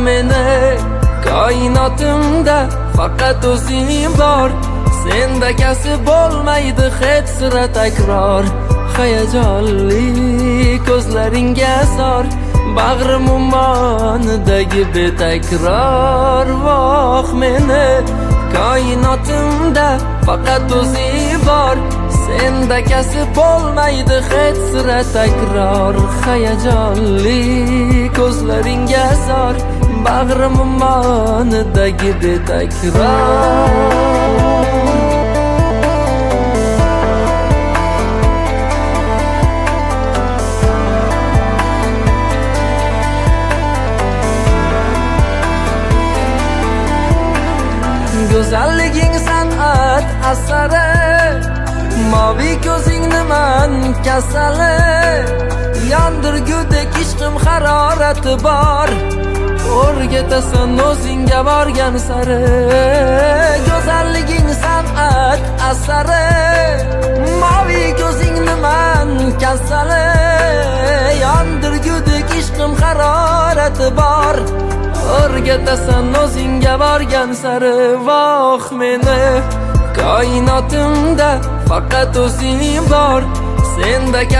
meni, koinotimda faqat o'zing bor. Senda kasb bo'lmaydi hech sira takror. Hayajonli ko'zlaringga zor, bag'rim ummonidagi betakror. Voh meni, koinotimda faqat o'zing bor. Senda kasb bo'lmaydi hech sira takror. Hayajonli ko'zlaringga zor, bag'rim ummonidagi betakror. Go'zalliging san'at asari, moviy ko'zing niman kasali. Yondirgudek ishqim harorati bor, o'rgatasan o'zingga borgan sari. Go'zalliging san'at asari, moviy ko'zing niman kasali. Yondirgudek ishqim harorati bor, o'rgatasan o'zingga borgan sari. Voh meni, koinotimda faqat o'zing bor. Senda